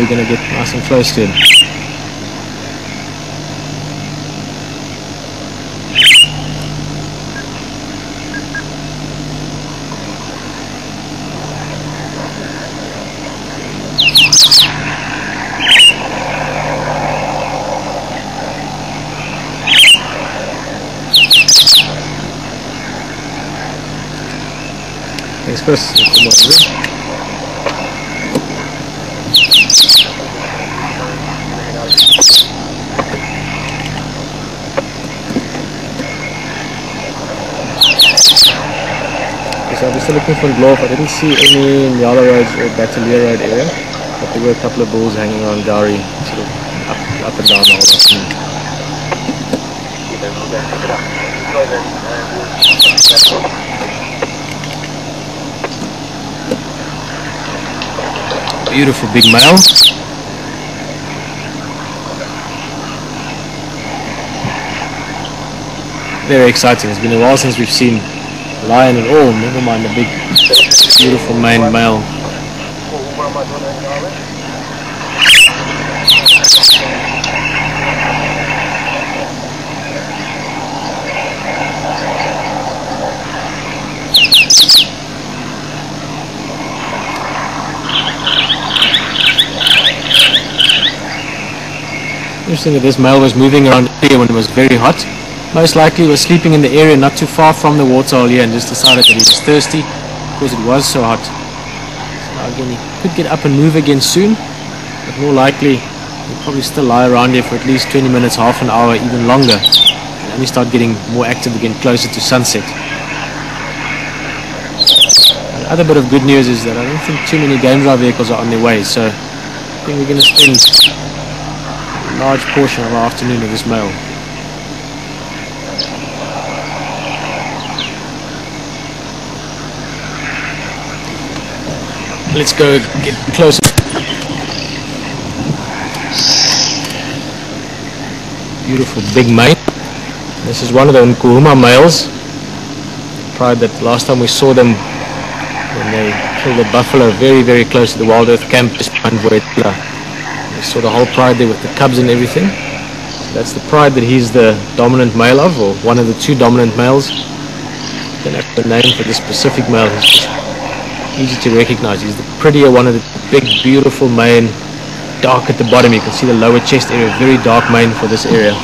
we're going to get nice and close to him. Thanks, Chris. So I'm still looking for Dlorf. I didn't see any in Yala Road or Battalier Road area, but there were a couple of bulls hanging around Gowrie, sort of up and down the whole afternoon. Beautiful big male. Very exciting. It's been a while since we've seen lion and all, never mind the big, beautiful maned male. Interesting that this male was moving around here when it was very hot. Most likely was sleeping in the area not too far from the waterhole here and just decided that he was thirsty because it was so hot. So now again, he could get up and move again soon, but more likely he'll probably still lie around here for at least 20 minutes, half an hour, even longer, and only start getting more active again closer to sunset. The other bit of good news is that I don't think too many game drive vehicles are on their way, so I think we're going to spend a large portion of our afternoon with this male. Let's go get closer. Beautiful big male. This is one of the Nkuhuma males. Pride that last time we saw them when they killed the buffalo very, very close to the Wild Earth camp just behind Voetla. We saw the whole pride there with the cubs and everything. So that's the pride that he's the dominant male of, or one of the two dominant males. I don't have the name for this specific male. He's just easy to recognize. He's the prettier one of the big, beautiful mane, dark at the bottom. You can see the lower chest area, very dark mane for this area.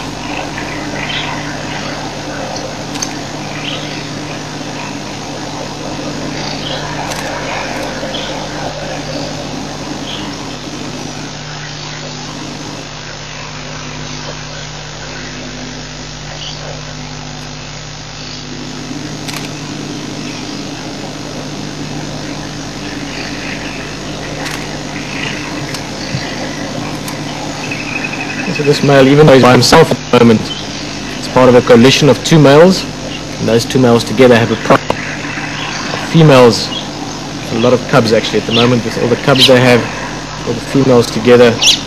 So this male, even though he's by himself at the moment, it's part of a coalition of two males, and those two males together have a pride of females, a lot of cubs actually at the moment. With all the cubs they have, all the females together, this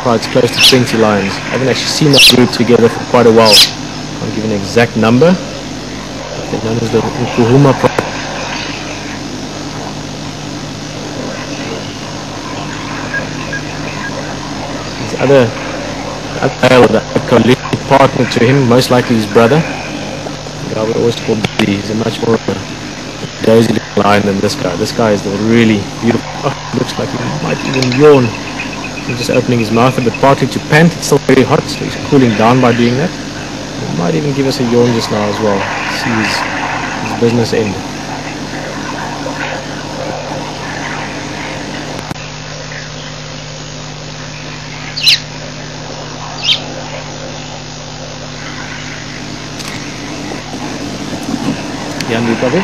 pride's close to 20 lions. I haven't actually seen that group together for quite a while. I can't give an exact number. They're known as the Nkuhuma pride. These other the coalition partner to him, most likely his brother. The guy we always call Billy. He's a much more of a dozy little lion than this guy. This guy is the really beautiful. Oh, looks like he might even yawn. He's just opening his mouth a bit, partly to pant. It's still very hot, so he's cooling down by doing that. He might even give us a yawn just now as well. See his business end. Jan Republic.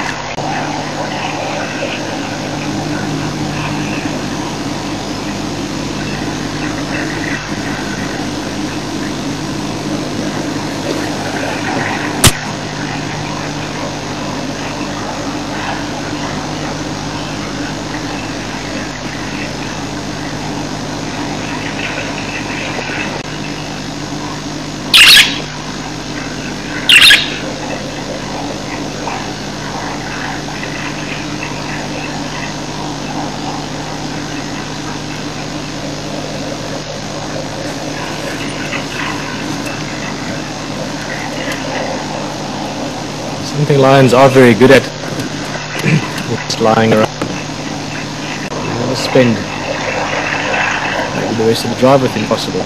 One thing lions are very good at is lying around. You never spend maybe the rest of the drive with him possible.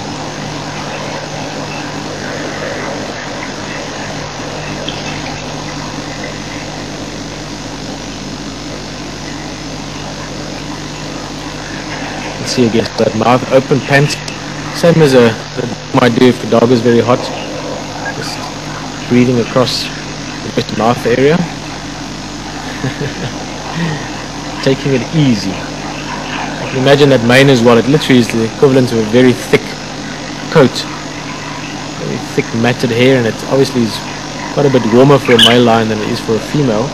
See again that mouth open, pant, same as a might do if the dog is very hot, just breathing across the mouth area. Taking it easy. I can imagine that mane as well, it literally is the equivalent of a very thick coat, very thick matted hair, and it obviously is quite a bit warmer for a male lion than it is for a female.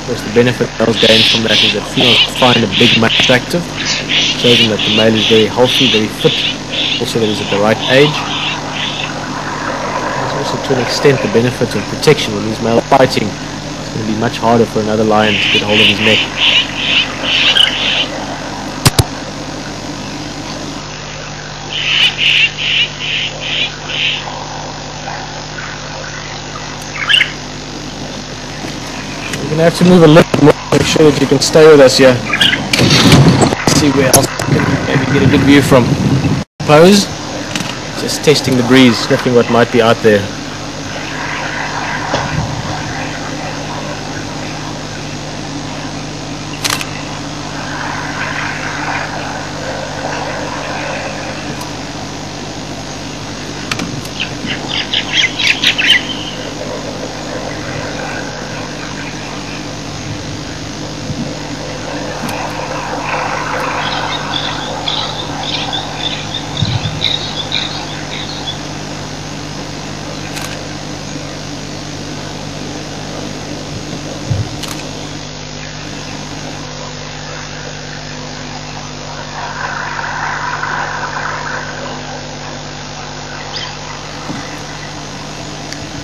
Of course, the benefit males gain from that is that females find a big male attractive, shows them that the male is very healthy, very fit, also that he's at the right age. There's also to an extent the benefit of protection. When these males are fighting, it's going to be much harder for another lion to get hold of his neck. You're going to have to move a little more to make sure that you can stay with us here. See where else you can maybe get a good view from. Pose. Just testing the breeze, sniffing what might be out there.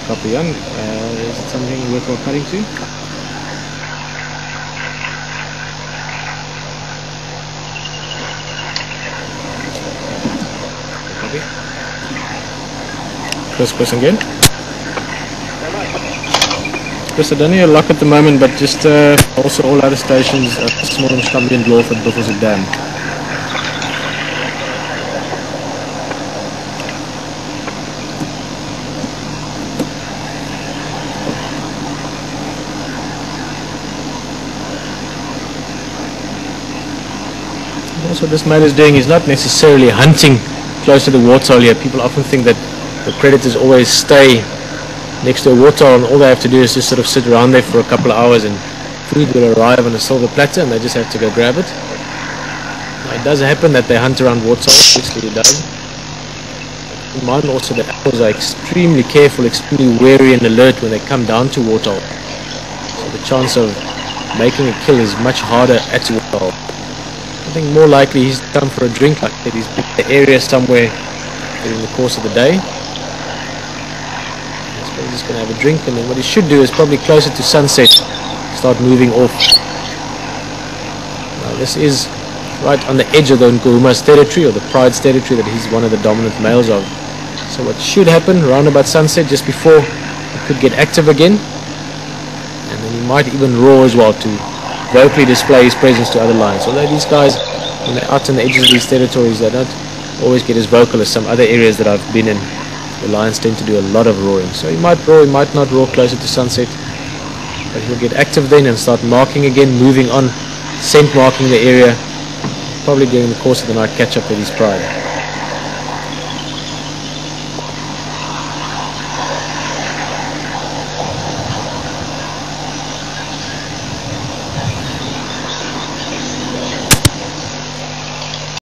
Copy on. Is it something worthwhile cutting to? Copy. Chris again. Chris, I don't need a lock at the moment, but just also all other stations, small and Stambi and Dwarf at Buffelshoek Dam. What this male is doing is not necessarily hunting close to the waterhole here. People often think that the predators always stay next to a waterhole and all they have to do is just sort of sit around there for a couple of hours and food will arrive on a silver platter and they just have to go grab it. Now, it does happen that they hunt around waterholes, obviously it does. Keep in mind also that owls are extremely careful, extremely wary and alert when they come down to waterhole. So the chance of making a kill is much harder at waterhole. I think more likely he's come for a drink, like that he's been in the area somewhere during the course of the day. I suppose he's going to have a drink, and then what he should do is probably closer to sunset start moving off. Now this is right on the edge of the Nkuhuma's territory, or the pride's territory that he's one of the dominant males of. So what should happen around about sunset, just before he could get active again, and then he might even roar as well to vocally display his presence to other lions. Although these guys, when they're out on the edges of these territories, they don't always get as vocal as some other areas that I've been in. The lions tend to do a lot of roaring. So he might roar, he might not roar closer to sunset, but he'll get active then and start marking again, moving on, scent marking the area, probably during the course of the night catch up with his pride.